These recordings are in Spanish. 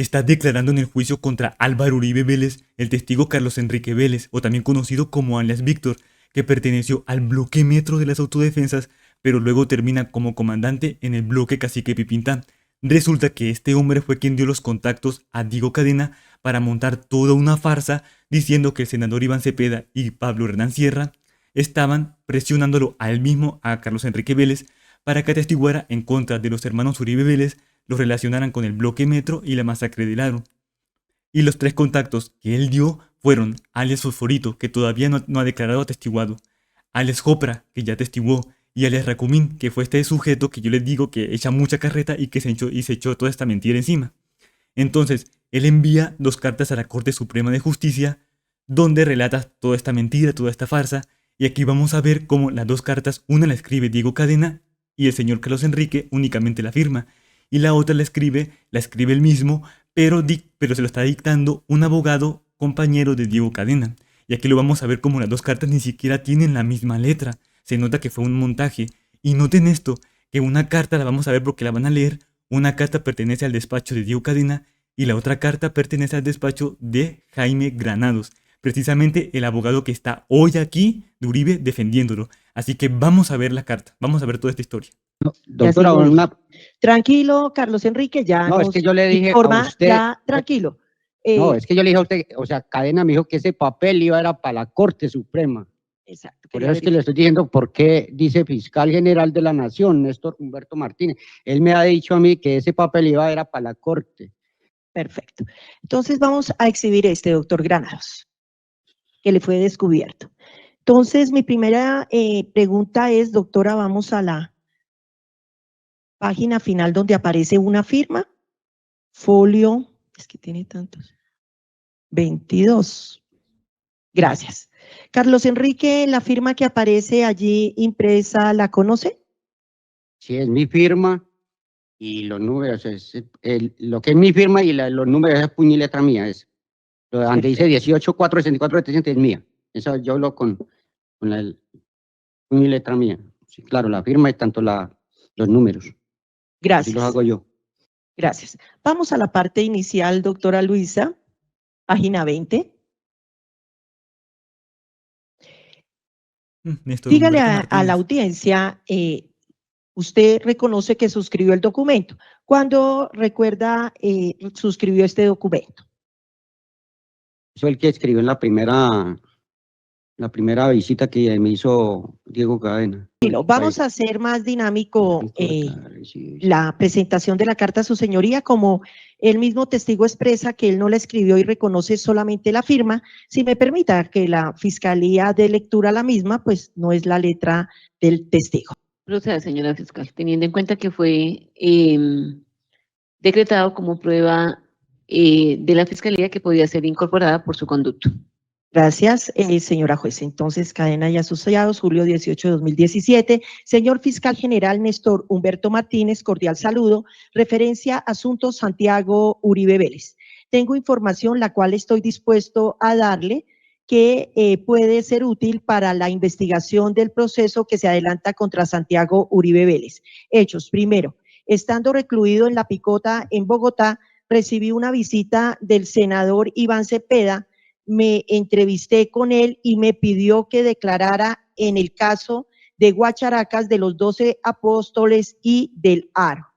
está declarando en el juicio contra Álvaro Uribe Vélez, el testigo Carlos Enrique Vélez, o también conocido como alias Víctor, que perteneció al bloque Metro de las autodefensas, pero luego termina como comandante en el bloque Cacique Pipintán. Resulta que este hombre fue quien dio los contactos a Diego Cadena para montar toda una farsa diciendo que el senador Iván Cepeda y Pablo Hernán Sierra estaban presionándolo a él mismo, a Carlos Enrique Vélez, para que atestiguara en contra de los hermanos Uribe Vélez, los relacionaran con el bloque Metro y la masacre del Aro. Y los tres contactos que él dio fueron alias Fosforito, que todavía no ha declarado atestiguado, alias Jopra, que ya atestiguó, y alias Racumín, que fue este sujeto que yo les digo que echa mucha carreta y que se echó toda esta mentira encima. Entonces, él envía dos cartas a la Corte Suprema de Justicia, donde relata toda esta mentira, toda esta farsa, y aquí vamos a ver cómo las dos cartas, una la escribe Diego Cadena y el señor Carlos Enrique únicamente la firma, y la otra la escribe él mismo, pero se lo está dictando un abogado compañero de Diego Cadena. Y aquí lo vamos a ver como las dos cartas ni siquiera tienen la misma letra. Se nota que fue un montaje. Y noten esto, que una carta la vamos a ver porque la van a leer. Una carta pertenece al despacho de Diego Cadena y la otra carta pertenece al despacho de Jaime Granados, precisamente el abogado que está hoy aquí de Uribe defendiéndolo. Así que vamos a ver la carta, vamos a ver toda esta historia. Doctora, tranquilo, Carlos Enrique, ya no, es que yo le dije a usted, ya, tranquilo. No, es que yo le dije a usted, o sea, Cadena me dijo que ese papel iba era para la Corte Suprema. Exacto. Por eso es que le estoy diciendo por qué dice Fiscal General de la Nación, Néstor Humberto Martínez. Él me ha dicho a mí que ese papel iba era para la Corte. Perfecto. Entonces vamos a exhibir doctor Granados, que le fue descubierto. Entonces, mi primera pregunta es, doctora, vamos a la página final donde aparece una firma, folio, es que tiene tantos, 22. Gracias. Carlos Enrique, la firma que aparece allí impresa, ¿la conoce? Sí, es mi firma y los números, lo que es mi firma y los números es puño y letra mía, es. Lo donde dice 18-4-64-700 es mía. Eso yo hablo con la puño y letra mía. Sí, claro, la firma y tanto los números. Gracias. Así los hago yo. Gracias. Vamos a la parte inicial, doctora Luisa, página 20. Dígale a la audiencia, usted reconoce que suscribió el documento. ¿Cuándo recuerda suscribió este documento? Soy el que escribió en la primera visita que me hizo Diego Cadena. Vamos a hacer más dinámico la presentación de la carta a su señoría, como el mismo testigo expresa que él no la escribió y reconoce solamente la firma. Si me permita que la fiscalía dé lectura a la misma, pues no es la letra del testigo. Proceda, señora fiscal, teniendo en cuenta que fue decretado como prueba de la fiscalía que podía ser incorporada por su conducto. Gracias, señora jueza. Entonces, Cadena y asociados, julio 18 de 2017. Señor fiscal general Néstor Humberto Martínez, cordial saludo. Referencia asunto Santiago Uribe Vélez. Tengo información la cual estoy dispuesto a darle que puede ser útil para la investigación del proceso que se adelanta contra Santiago Uribe Vélez. Hechos. Primero, estando recluido en La Picota, en Bogotá, recibí una visita del senador Iván Cepeda. Me entrevisté con él y me pidió que declarara en el caso de Guacharacas, de los 12 apóstoles y del Aro.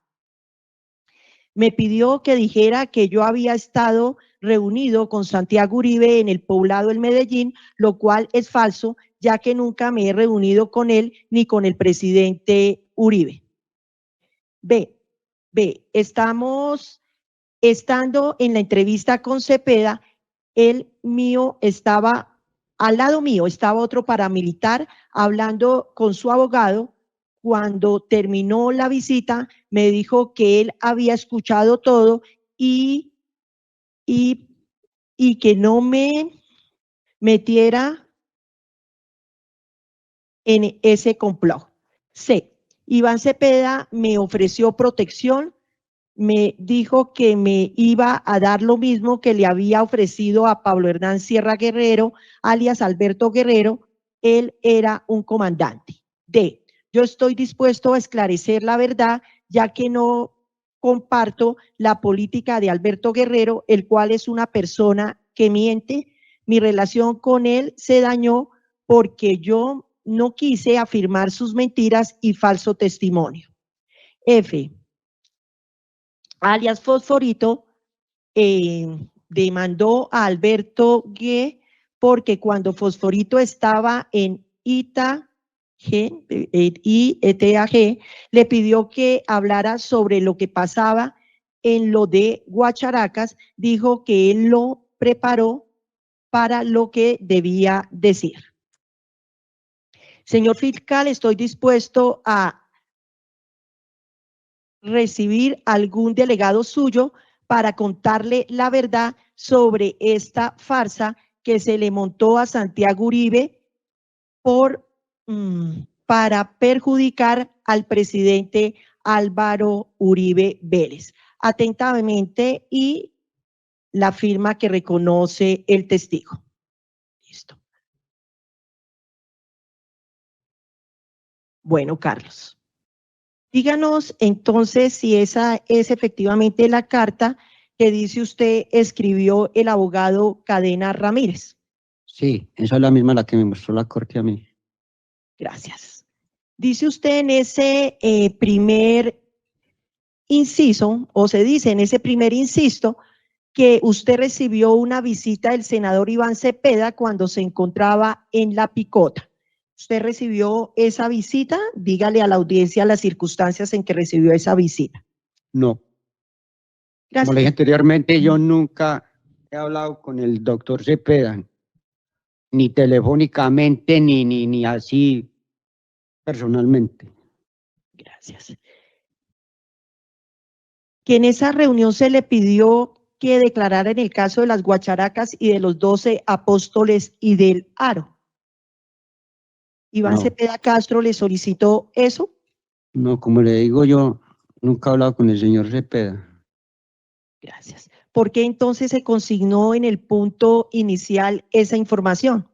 Me pidió que dijera que yo había estado reunido con Santiago Uribe en el poblado El Medellín, lo cual es falso, ya que nunca me he reunido con él ni con el presidente Uribe. Estando en la entrevista con Cepeda, al lado mío estaba otro paramilitar hablando con su abogado. Cuando terminó la visita, me dijo que él había escuchado todo y que no me metiera en ese complot. Iván Cepeda me ofreció protección, me dijo que me iba a dar lo mismo que le había ofrecido a Pablo Hernán Sierra Guerrero, alias Alberto Guerrero. Él era un comandante. Yo estoy dispuesto a esclarecer la verdad, ya que no comparto la política de Alberto Guerrero, el cual es una persona que miente. Mi relación con él se dañó porque yo no quise afirmar sus mentiras y falso testimonio. F, alias Fosforito, demandó a Alberto G porque cuando Fosforito estaba en ITAG, le pidió que hablara sobre lo que pasaba en lo de Guacharacas, dijo que él lo preparó para lo que debía decir. Señor fiscal, estoy dispuesto a recibir algún delegado suyo para contarle la verdad sobre esta farsa que se le montó a Santiago Uribe para perjudicar al presidente Álvaro Uribe Vélez. Atentamente, y la firma que reconoce el testigo. Listo. Bueno, Carlos. Díganos entonces si esa es efectivamente la carta que dice usted escribió el abogado Cadena Ramírez. Sí, esa es la misma la que me mostró la corte a mí. Gracias. Dice usted en ese primer inciso, o se dice en ese primer inciso, que usted recibió una visita del senador Iván Cepeda cuando se encontraba en La Picota. ¿Usted recibió esa visita? Dígale a la audiencia las circunstancias en que recibió esa visita. No. Gracias. Como le dije anteriormente, yo nunca he hablado con el doctor Cepeda, ni telefónicamente, ni así personalmente. Gracias. Que en esa reunión se le pidió que declarara en el caso de las Guacharacas y de los 12 apóstoles y del Aro. ¿Iván No. Cepeda Castro le solicitó eso? No, como le digo, yo nunca he hablado con el señor Cepeda. Gracias. ¿Por qué entonces se consignó en el punto inicial esa información?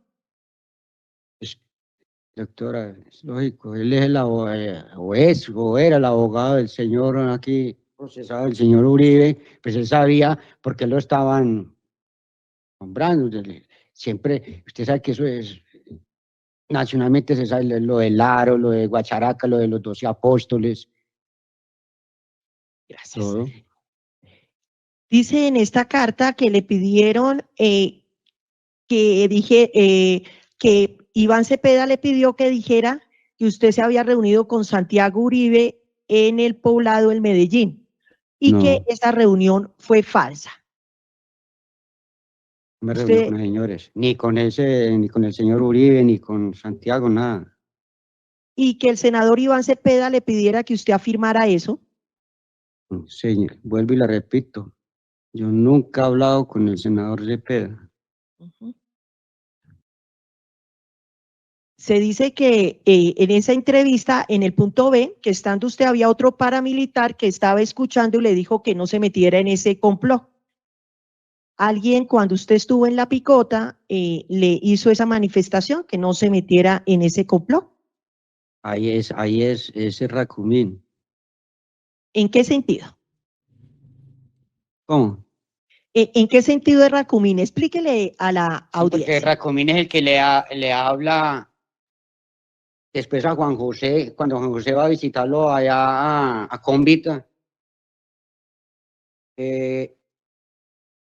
Doctora, es lógico, él es el abogado, o era el abogado del señor aquí procesado, el señor Uribe, pues él sabía por qué lo estaban nombrando. Siempre, usted sabe que eso es, nacionalmente se sabe lo del Aro, lo de Guacharaca, lo de los 12 apóstoles. Gracias. Todo. Dice en esta carta que le pidieron que Iván Cepeda le pidió que dijera que usted se había reunido con Santiago Uribe en el poblado del Medellín y No. que esa reunión fue falsa. No me reuní Usted, con los señores, ni con el señor Uribe, ni con Santiago, nada. y que el senador Iván Cepeda le pidiera que usted afirmara eso. Señor, vuelvo y le repito, yo nunca he hablado con el senador Cepeda. Se dice que en esa entrevista, en el punto B, que estando usted había otro paramilitar que estaba escuchando y le dijo que no se metiera en ese complot. Alguien cuando usted estuvo en La Picota le hizo esa manifestación, que no se metiera en ese complot. Ahí es ese Racumín. ¿En qué sentido? ¿Cómo? ¿En qué sentido es Racumín? Explíquele a la Sí, porque audiencia. Racumín es el que le habla después a Juan José, cuando Juan José va a visitarlo allá a Cómbita.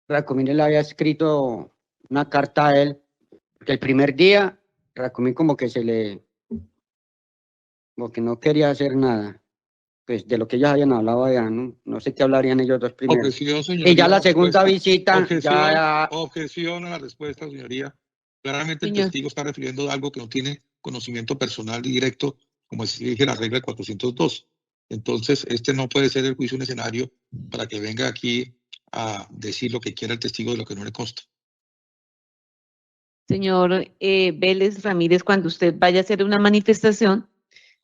Racumín le había escrito una carta a él, que el primer día Racumín como que como que no quería hacer nada, pues de lo que ellos habían hablado allá, no sé qué hablarían ellos dos primero. Objeción, señoría. Y ya la segunda respuesta. visita, Objeción, objeción a la respuesta, señoría. Claramente Señor. el testigo está refiriendo a algo que no tiene conocimiento personal y directo, como exige la regla 402. Entonces, este no puede ser el juicio un escenario para que venga aquí a decir lo que quiera el testigo de lo que no le consta. Señor Vélez Ramírez, cuando usted vaya a hacer una manifestación,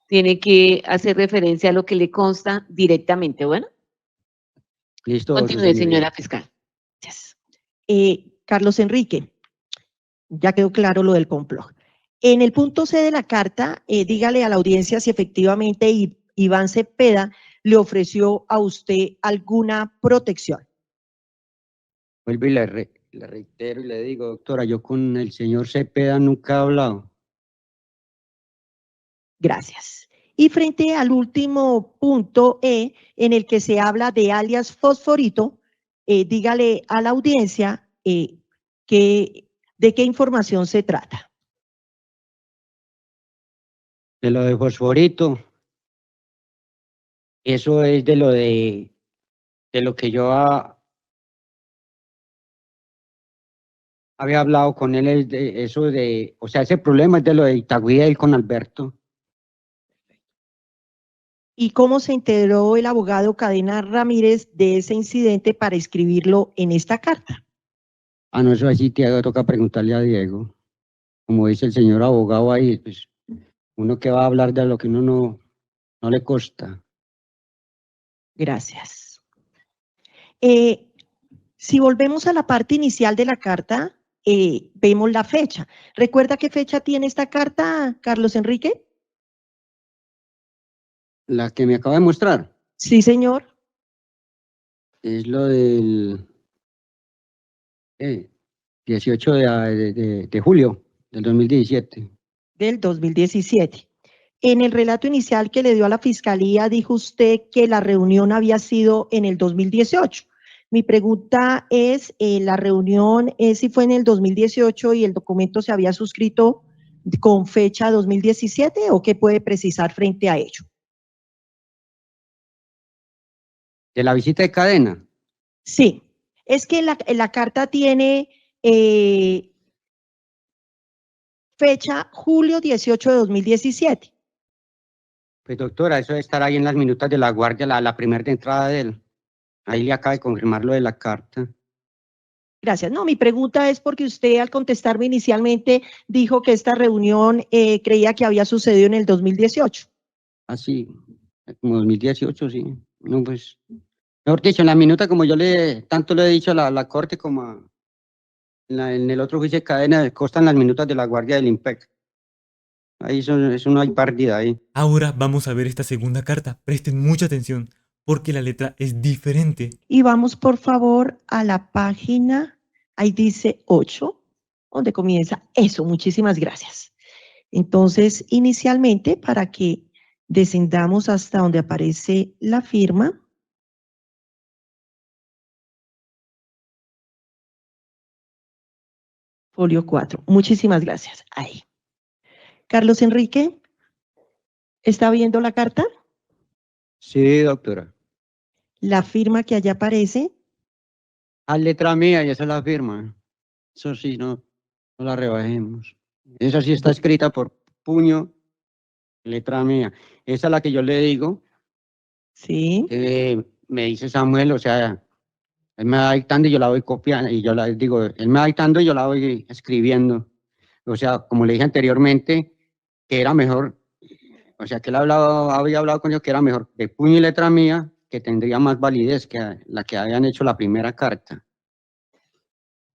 tiene que hacer referencia a lo que le consta directamente. Bueno, listo. continúe, señora fiscal. Gracias. Carlos Enrique, ya quedó claro lo del complot. En el punto C de la carta, dígale a la audiencia si efectivamente Iván Cepeda le ofreció a usted alguna protección. Vuelvo y le reitero y le digo, doctora, yo con el señor Cepeda nunca he hablado. Gracias. Y frente al último punto E, en el que se habla de alias Fosforito, dígale a la audiencia de qué información se trata. De lo de fosforito, eso es de lo que yo había hablado con él, es de eso o sea, ese problema es de lo de Itagüí él con Alberto. ¿Y cómo se enteró el abogado Cadena Ramírez de ese incidente para escribirlo en esta carta? No, eso así te toca preguntarle a Diego. Como dice el señor abogado ahí, pues uno que va a hablar de lo que uno no le consta. Gracias. Si volvemos a la parte inicial de la carta, vemos la fecha. ¿Recuerda qué fecha tiene esta carta, Carlos Enrique? La que me acaba de mostrar Sí, señor. es lo del 18 de julio del 2017. Del 2017. En el relato inicial que le dio a la fiscalía, dijo usted que la reunión había sido en el 2018. Mi pregunta es, ¿la reunión si fue en el 2018 y el documento se había suscrito con fecha 2017 o qué puede precisar frente a ello? De la visita de Cadena. Sí, es que la carta tiene fecha julio 18 de 2017. Pues doctora, eso debe estar ahí en las minutas de la guardia, la primera de entrada de él. Ahí le acaba de confirmar lo de la carta. Gracias. No, mi pregunta es porque usted al contestarme inicialmente dijo que esta reunión creía que había sucedido en el 2018. Así, como 2018, sí. No, pues, mejor dicho, en la minuta como yo tanto le he dicho a la corte como en el otro juicio de Cadena, constan las minutas de la guardia del IMPEC. Ahí eso no hay partida ahí. Ahora vamos a ver esta segunda carta. Presten mucha atención porque la letra es diferente. Y vamos, por favor, a la página, ahí dice 8, donde comienza eso. Muchísimas gracias. Entonces, inicialmente, para que descendamos hasta donde aparece la firma, folio 4. Muchísimas gracias. Ahí. Carlos Enrique, ¿está viendo la carta? Sí, doctora. La firma que allá aparece. Letra mía y esa es la firma. Eso sí, no la rebajemos. Esa sí está escrita por puño, letra mía. Esa es la que yo le digo. Sí. Me dice Samuel, o sea, él me va dictando y yo la voy copiando, y yo la digo, él me va dictando y yo la voy escribiendo. O sea, como le dije anteriormente, que era mejor, o sea, que él había hablado con ellos que era mejor de puño y letra mía, que tendría más validez que la que habían hecho la primera carta.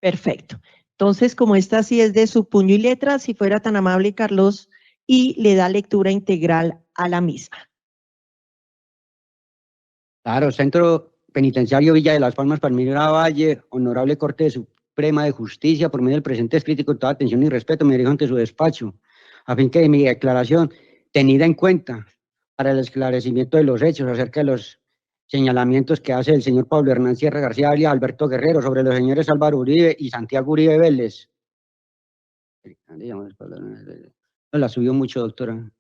Perfecto. Entonces, como esta sí es de su puño y letra, si fuera tan amable, Carlos, y le da lectura integral a la misma. Claro, Centro Penitenciario Villa de las Palmas, Palmira Valle, Honorable Corte Suprema de Justicia, por medio del presente escrito y con toda atención y respeto, me dirijo ante su despacho, a fin que mi declaración, tenida en cuenta para el esclarecimiento de los hechos acerca de los señalamientos que hace el señor Pablo Hernán Sierra García alias Alberto Guerrero sobre los señores Álvaro Uribe y Santiago Uribe Vélez. No, la subió mucho, doctora.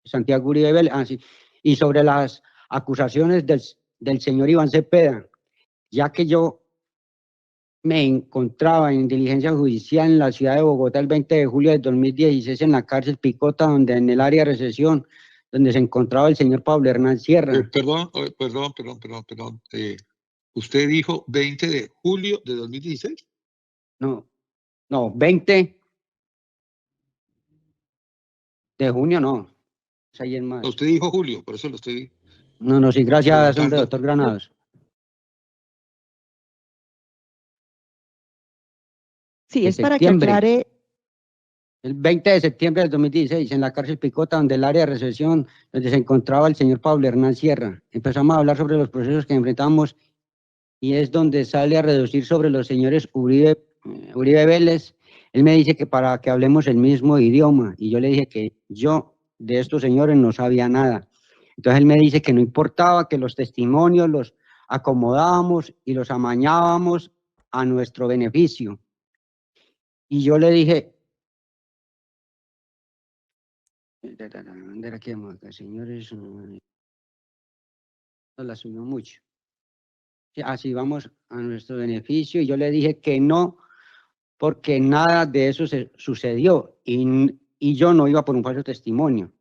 Santiago Uribe Vélez, sí. Y sobre las acusaciones del señor Iván Cepeda, ya que yo me encontraba en diligencia judicial en la ciudad de Bogotá el 20 de julio de 2016 en la cárcel Picota, donde en el área de recesión, donde se encontraba el señor Pablo Hernán Sierra. Perdón. ¿Usted dijo 20 de julio de 2016? No, 20 de junio no. Es ahí en más. Usted dijo julio, por eso lo estoy... No, sí, gracias, hombre, preguntando. doctor Granados. Sí, De es para que septiembre. aclare. el 20 de septiembre del 2016, en la cárcel Picota, donde el área de recepción, donde se encontraba el señor Pablo Hernán Sierra. Empezamos a hablar sobre los procesos que enfrentamos y es donde sale a reducir sobre los señores Uribe Vélez. Él me dice que para que hablemos el mismo idioma y yo le dije que yo de estos señores no sabía nada. Entonces él me dice que no importaba, que los testimonios los acomodábamos y los amañábamos a nuestro beneficio. Y yo le dije, señores, no la subió mucho. Así vamos a nuestro beneficio. Y yo le dije que no, porque nada de eso sucedió. Y yo no iba por un falso testimonio.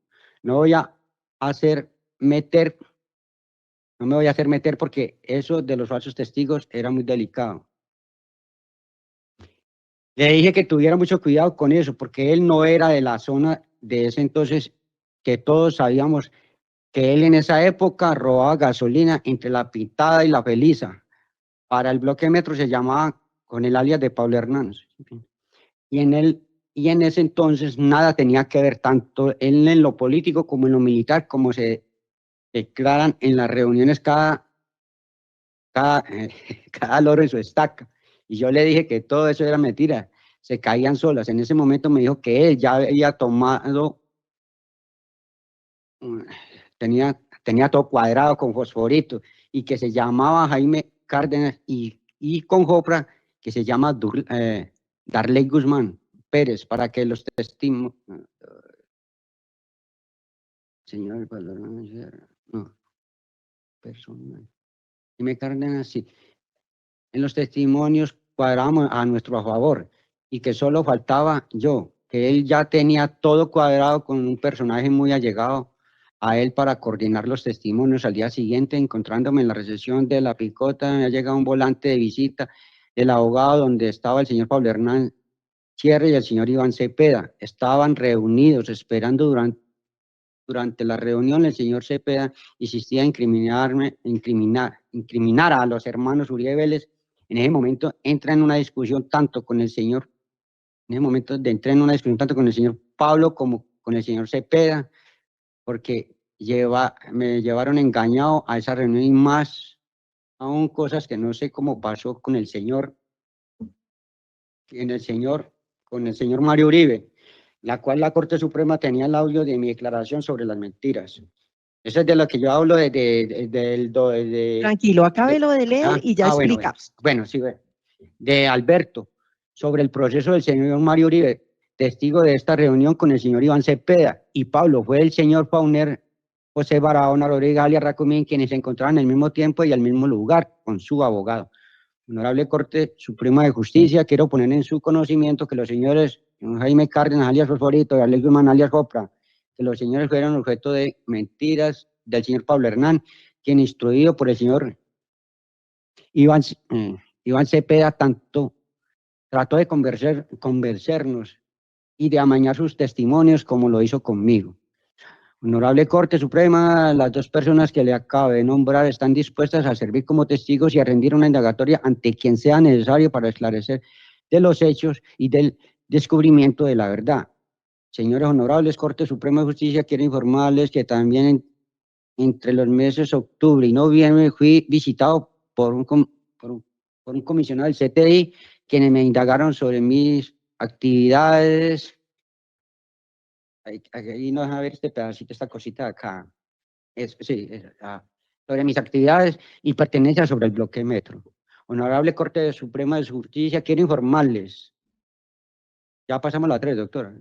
No voy a hacer meter, no me voy a hacer meter porque eso de los falsos testigos era muy delicado. Le dije que tuviera mucho cuidado con eso, porque él no era de la zona de ese entonces, que todos sabíamos que él en esa época robaba gasolina entre La Pintada y La Feliza. Para el bloque metro se llamaba con el alias de Pablo Hernández. Y en ese entonces nada tenía que ver tanto él en lo político como en lo militar, como se declaran en las reuniones cada loro en su estaca. Y yo le dije que todo eso era mentira, se caían solas. En ese momento me dijo que él ya había tomado, tenía todo cuadrado con fosforito y que se llamaba Jaime Cárdenas y con Jopra que se llama Darley Guzmán Pérez, para que los testimonios, señor, no, personal, Jaime Cárdenas, sí, en los testimonios cuadrábamos a nuestro favor y que solo faltaba yo, que él ya tenía todo cuadrado con un personaje muy allegado a él para coordinar los testimonios. Al día siguiente, encontrándome en la recepción de La Picota, me ha llegado un volante de visita del abogado donde estaba el señor Pablo Hernán Sierra y el señor Iván Cepeda. Estaban reunidos esperando durante la reunión. El señor Cepeda insistía en incriminar a los hermanos Uribe Vélez. En ese momento entra en una discusión tanto con el señor, entré en una discusión tanto con el señor Pablo como con el señor Cepeda, porque me llevaron engañado a esa reunión y más aún cosas que no sé cómo pasó con el señor Mario Uribe, la cual la Corte Suprema tenía el audio de mi declaración sobre las mentiras. Eso es de lo que yo hablo Tranquilo, acábelo de leer y ya explicamos. Bueno, sí, de Alberto, sobre el proceso del señor Mario Uribe, testigo de esta reunión con el señor Iván Cepeda, y Pablo fue el señor Pauner José Barahona Rodríguez alias Racomín, quienes se encontraban al mismo tiempo y al mismo lugar con su abogado. Honorable Corte Suprema de Justicia, quiero poner en su conocimiento que los señores Jaime Cárdenas alias Fosforito y Arley Guzmán alias Jopra, que los señores fueron objeto de mentiras del señor Pablo Hernán, quien instruido por el señor Iván Cepeda tanto trató de convencernos y de amañar sus testimonios como lo hizo conmigo. Honorable Corte Suprema, las dos personas que le acabo de nombrar están dispuestas a servir como testigos y a rendir una indagatoria ante quien sea necesario para esclarecer de los hechos y del descubrimiento de la verdad. Señores honorables, Corte Suprema de Justicia, quiero informarles que también entre los meses de octubre y noviembre fui visitado por un comisionado del CTI, quienes me indagaron sobre mis actividades. Ahí no deja ver este pedacito, esta cosita de acá. Sobre mis actividades y pertenencia sobre el bloque metro. Honorable Corte Suprema de Justicia, quiero informarles. Ya pasamos la 3, doctora.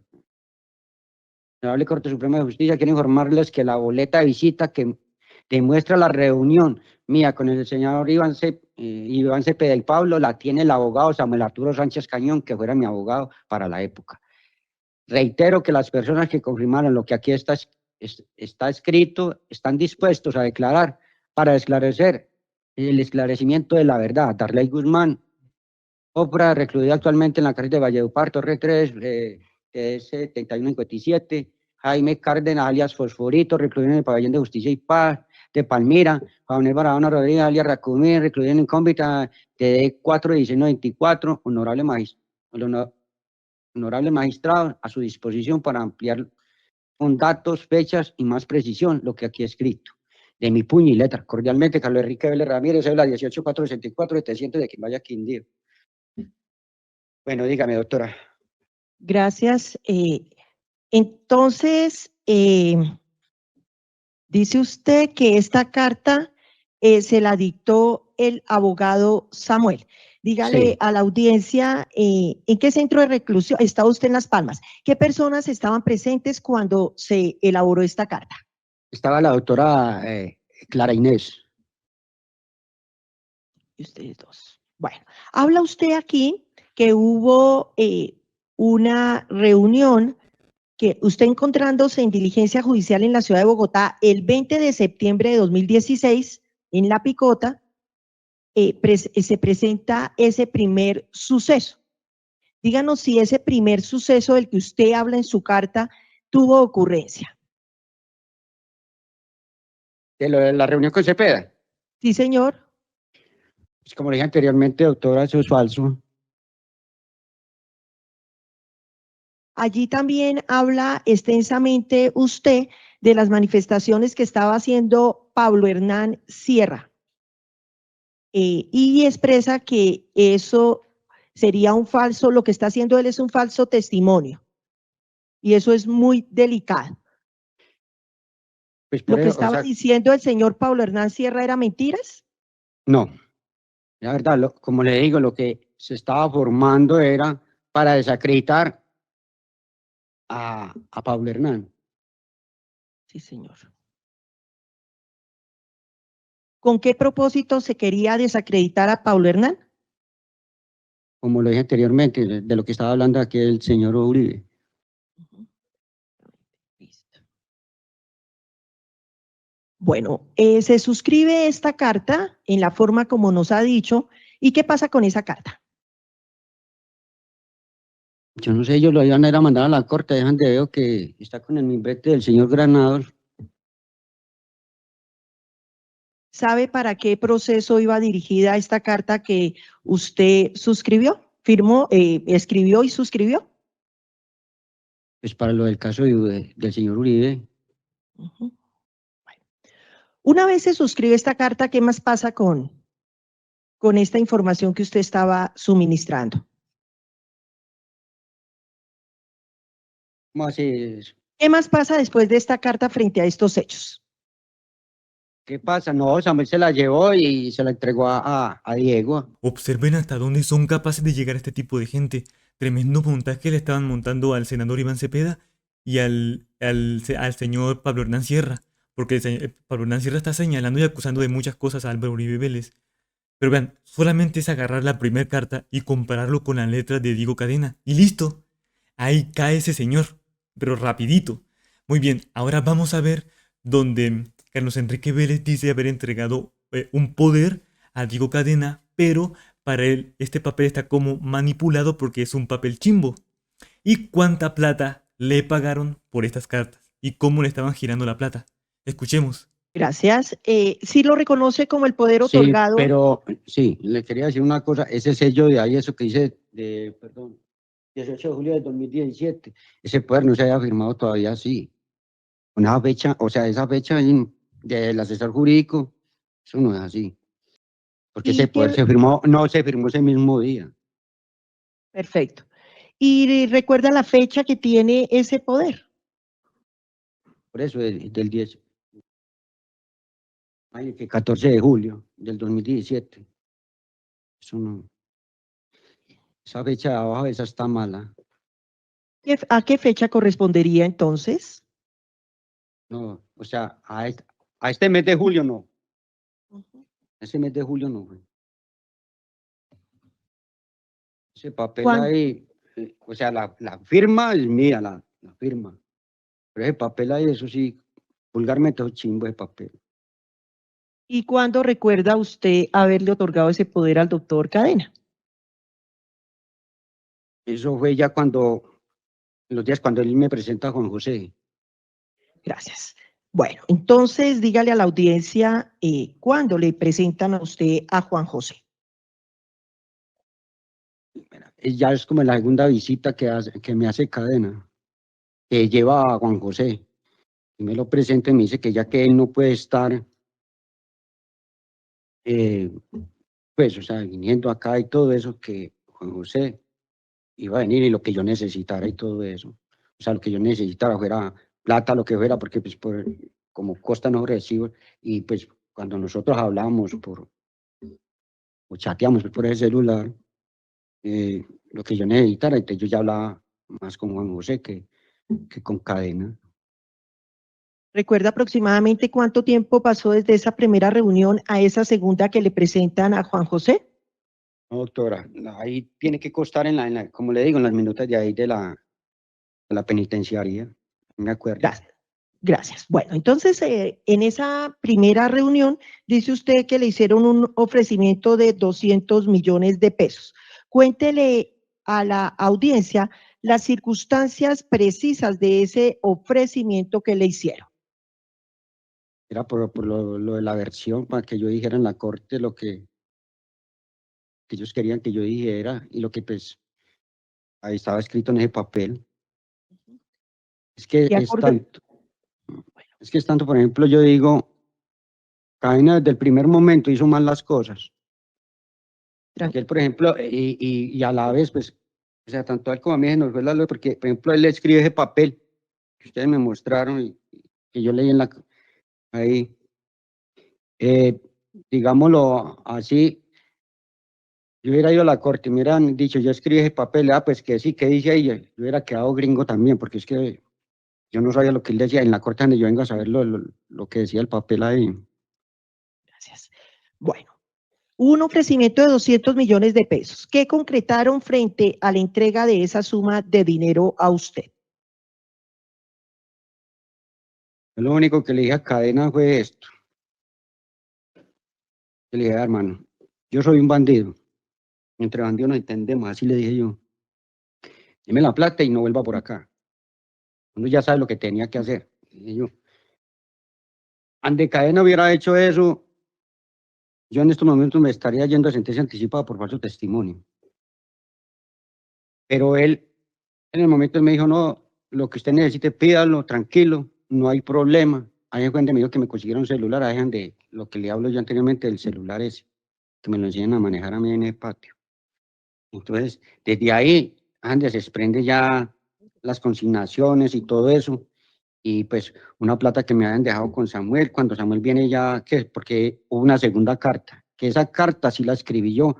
Honorable Corte Suprema de Justicia, quiero informarles que la boleta de visita que demuestra la reunión mía con el señor Iván Cepeda y Pablo la tiene el abogado Samuel Arturo Sánchez Cañón, que fuera mi abogado para la época. Reitero que las personas que confirmaron lo que aquí está escrito están dispuestos a declarar para esclarecer el esclarecimiento de la verdad. Darley Guzmán, Opra, recluida actualmente en la cárcel de Valledupar, Torre 3, TS 7157, Jaime Cárdenas, alias Fosforito, recluido en el Pabellón de Justicia y Paz de Palmira, Juan Barahona Rodríguez, alias Racumí, recluido en Incógnita, TD 41924, honorable magistrado. honorable magistrado, a su disposición para ampliar con datos, fechas y más precisión lo que aquí he escrito. De mi puño y letra. Cordialmente, Carlos Enrique Vélez Ramírez, cédula 18.464, de Quimbaya, Quindío. Bueno, dígame, doctora. Gracias. Entonces, dice usted que esta carta se la dictó el abogado Samuel. Dígale Sí. a la audiencia en qué centro de reclusión está usted en Las Palmas. ¿Qué personas estaban presentes cuando se elaboró esta carta? Estaba la doctora Clara Inés. Y ustedes dos. Bueno, habla usted aquí que hubo una reunión que usted encontrándose en diligencia judicial en la ciudad de Bogotá el 20 de septiembre de 2016 en La Picota, se presenta ese primer suceso. Díganos si ese primer suceso del que usted habla en su carta tuvo ocurrencia. De lo de la reunión con Cepeda. Sí, señor. Pues como le dije anteriormente, doctora, eso es falso. Allí también habla extensamente usted de las manifestaciones que estaba haciendo Pablo Hernán Sierra. Y expresa que eso sería un falso, lo que está haciendo él es un falso testimonio. Y eso es muy delicado. Pues ¿Lo por que eso, o estaba sea, diciendo el señor Pablo Hernán Sierra era mentiras? no. La verdad, como le digo, lo que se estaba formando era para desacreditar a Pablo Hernán. Sí, señor. ¿Con qué propósito se quería desacreditar a Pablo Hernán? Como lo dije anteriormente, de lo que estaba hablando aquí el señor Uribe. Listo. Bueno, se suscribe esta carta en la forma como nos ha dicho. ¿Y qué pasa con esa carta? Yo no sé, ellos lo iban a ir a mandar a la corte, dejan de ver que está con el mimbrete del señor Granados. ¿Sabe para qué proceso iba dirigida esta carta que usted suscribió, firmó, escribió y suscribió? Pues para lo del caso del señor Uribe. Ujú. Bueno. Una vez se suscribe esta carta, ¿qué más pasa con esta información que usted estaba suministrando? ¿Cómo así es? ¿Qué más pasa después de esta carta frente a estos hechos? ¿Qué pasa? No, Samuel se la llevó y se la entregó a Diego. Observen hasta dónde son capaces de llegar este tipo de gente. Tremendo montaje le estaban montando al senador Iván Cepeda y al señor Pablo Hernán Sierra. Porque Pablo Hernán Sierra está señalando y acusando de muchas cosas a Álvaro Uribe Vélez. Pero vean, solamente es agarrar la primera carta y compararlo con la letra de Diego Cadena. Y listo. Ahí cae ese señor. Pero rapidito. Muy bien, ahora vamos a ver donde Carlos Enrique Vélez dice haber entregado un poder a Diego Cadena, pero para él este papel está como manipulado porque es un papel chimbo. ¿Y cuánta plata le pagaron por estas cartas? ¿Y cómo le estaban girando la plata? Escuchemos. Gracias. Sí lo reconoce como el poder Sí, otorgado. pero sí, le quería decir una cosa, ese sello de ahí, eso que dice perdón, 18 de julio del 2017, ese poder no se había firmado todavía así. Una fecha, o sea, esa fecha del asesor jurídico, eso no es así. Porque ¿Y ese poder qué? se firmó, no se firmó ese mismo día. Perfecto. ¿Y recuerda la fecha que tiene ese poder? Por eso, del 10, ay, que 14 de julio del 2017. Eso no, esa fecha de abajo, esa está mala. ¿A qué fecha correspondería entonces? No, o sea, a este mes de julio no. Ese mes de julio no, güey. Ese papel ¿Cuán- ahí, o sea, la firma es mía, la firma. Pero ese papel ahí, eso sí, vulgarmente es chimbo ese papel. ¿Y cuándo recuerda usted haberle otorgado ese poder al doctor Cadena? Eso fue ya los días cuando él me presenta a Juan José. Gracias. Bueno, entonces dígale a la audiencia cuándo le presentan a usted a Juan José. Ya es como la segunda visita que me hace Cadena, que lleva a Juan José. Y me lo presenta y me dice que ya que él no puede estar, pues, o sea, viniendo acá y todo eso, que Juan José iba a venir y lo que yo necesitara y todo eso. O sea, lo que yo necesitara fuera plata, lo que fuera, porque pues como costa no recibo. Y pues cuando nosotros hablamos o chateamos por ese celular, lo que yo necesitara, entonces yo ya hablaba más con Juan José que con Cadena. ¿Recuerda aproximadamente cuánto tiempo pasó desde esa primera reunión a esa segunda que le presentan a Juan José? No, doctora, ahí tiene que costar como le digo, en las minutas de ahí de la penitenciaria, me acuerdo. Gracias. Gracias. Bueno, entonces, en esa primera reunión, dice usted que le hicieron un ofrecimiento de 200 millones de pesos. Cuéntele a la audiencia las circunstancias precisas de ese ofrecimiento que le hicieron. Era por lo de la versión, para que yo dijera en la corte lo que ellos querían que yo dijera y lo que pues ahí estaba escrito en ese papel. Es que De es acuerdo, tanto, por ejemplo, yo digo, Cadena desde el primer momento hizo mal las cosas. Que él, por ejemplo, y a la vez, pues, o sea, tanto él como a mí se nos fue la luz, porque, por ejemplo, él le escribe ese papel que ustedes me mostraron y que yo leí ahí, digámoslo así, yo hubiera ido a la corte y me hubieran dicho, yo escribí ese papel, pues que sí, ¿qué dice ahí? Yo hubiera quedado gringo también, porque es que yo no sabía lo que él decía en la corte donde yo vengo a saber lo que decía el papel ahí. gracias. Bueno, hubo un ofrecimiento de 200 millones de pesos. ¿Qué concretaron frente a la entrega de esa suma de dinero a usted? Yo lo único que le dije a Cadena fue esto. Yo le dije, hermano, yo soy un bandido. Entre bandidos nos entendemos, así le dije yo. Deme la plata y no vuelva por acá. Uno ya sabe lo que tenía que hacer. Dije yo. Ande Cadena hubiera hecho eso, yo en estos momentos me estaría yendo a sentencia anticipada por falso testimonio. Pero él, en el momento, él me dijo, no, lo que usted necesite, pídalo, tranquilo, no hay problema. Ahí es cuando me dijo que me consiguieron un celular, ahí es de lo que le hablo yo anteriormente, del celular ese, que me lo enseñan a manejar a mí en el patio. Entonces, desde ahí, donde se desprende ya las consignaciones y todo eso, y pues una plata que me habían dejado con Samuel, cuando Samuel viene ya, que porque hubo una segunda carta, que esa carta sí la escribí yo,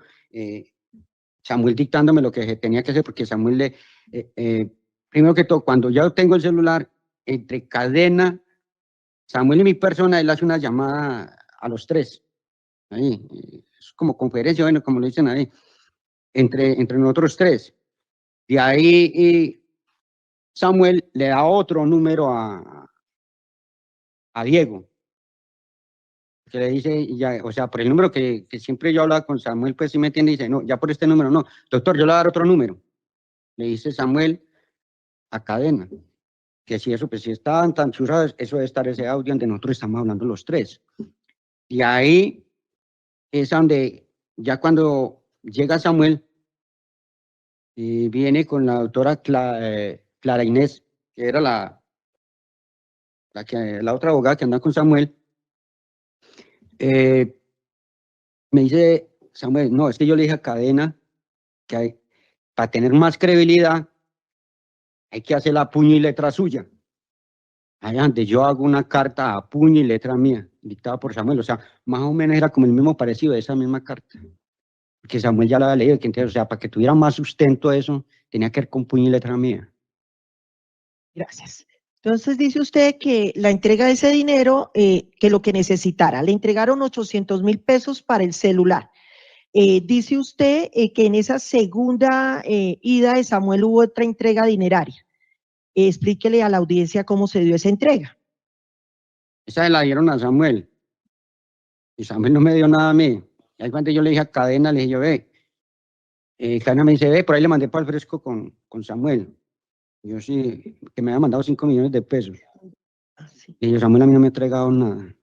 Samuel dictándome lo que tenía que hacer, porque Samuel primero que todo, cuando ya tengo el celular, entre Cadena, Samuel y mi persona, él hace una llamada a los tres, ahí, es como conferencia, bueno, como lo dicen ahí, entre nosotros tres. De ahí Samuel le da otro número a Diego, que le dice, ya, o sea, por el número que siempre yo hablaba con Samuel, pues sí me entiende, dice, no, ya por este número no, doctor, yo le voy a dar otro número. Le dice Samuel a Cadena, que si eso, pues si estaban tan churrados, eso debe estar ese audio donde nosotros estamos hablando los tres. Y ahí es donde, ya cuando llega Samuel, viene con la doctora Clara Inés, que era la otra abogada que anda con Samuel, me dice Samuel, no, es que yo le dije a Cadena que para tener más credibilidad hay que hacer la puño y letra suya. Allá donde yo hago una carta a puño y letra mía, dictada por Samuel, o sea, más o menos era como el mismo parecido de esa misma carta, porque Samuel ya la había leído, o sea, para que tuviera más sustento eso, tenía que ver con puño y letra mía. Gracias. Entonces dice usted que la entrega de ese dinero, que lo que necesitara, le entregaron 800.000 pesos para el celular. Dice usted que en esa segunda ida de Samuel hubo otra entrega dineraria. Explíquele a la audiencia cómo se dio esa entrega. Esa se la dieron a Samuel, y Samuel no me dio nada a mí. Y ahí cuando yo le dije a Cadena, le dije yo, Cadena me dice, por ahí le mandé para el fresco con Samuel. Yo sí, que me había mandado 5 millones de pesos. Y yo, Samuel a mí no me ha entregado nada.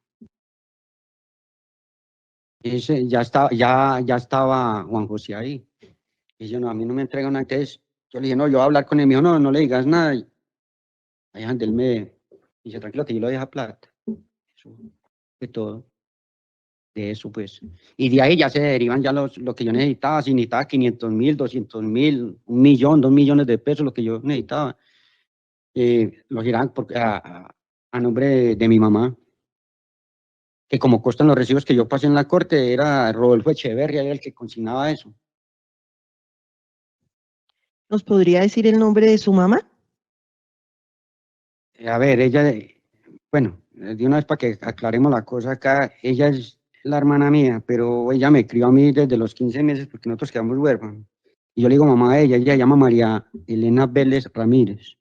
Ya estaba Juan José ahí. Y yo, no, a mí no me entregan nada. Entonces, yo le dije, no, yo voy a hablar con él. Me dijo, no, no le digas nada. Y ahí él me dice, tranquilo, que yo le dejo plata. Eso fue todo de eso, pues. Y de ahí ya se derivan ya lo que yo necesitaba. Si necesitaba 500.000, 200.000, 1.000.000, 2.000.000 de pesos, lo que yo necesitaba, lo giraban a nombre de mi mamá. Que como constan los recibos que yo pasé en la corte, era Rodolfo Echeverria, era el que consignaba eso. ¿Nos podría decir el nombre de su mamá? A ver, ella, bueno, de una vez para que aclaremos la cosa acá, ella es la hermana mía, pero ella me crió a mí desde los 15 meses porque nosotros quedamos huérfanos. Y yo le digo mamá a ella se llama María Elena Vélez Ramírez.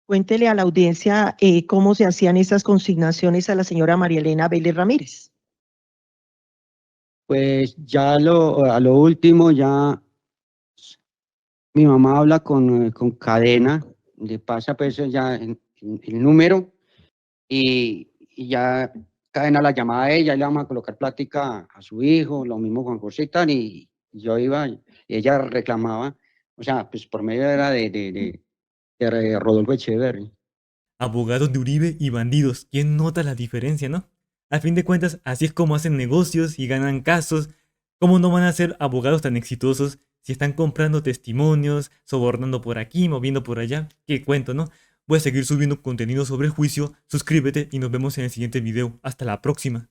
Cuéntele a la audiencia cómo se hacían esas consignaciones a la señora María Elena Vélez Ramírez. Pues ya a lo último, ya mi mamá habla con Cadena, le pasa pues ya el número y ya Cadena la llamaba a ella y le vamos a colocar plática a su hijo, lo mismo con José y tal, y yo iba y ella reclamaba, o sea, pues por medio era de Rodolfo Echeverri. Abogados de Uribe y bandidos, ¿quién nota la diferencia, no? A fin de cuentas, así es como hacen negocios y ganan casos. ¿Cómo no van a ser abogados tan exitosos si están comprando testimonios, sobornando por aquí, moviendo por allá? ¿Qué cuento, no? Voy a seguir subiendo contenido sobre el juicio, suscríbete y nos vemos en el siguiente video. Hasta la próxima.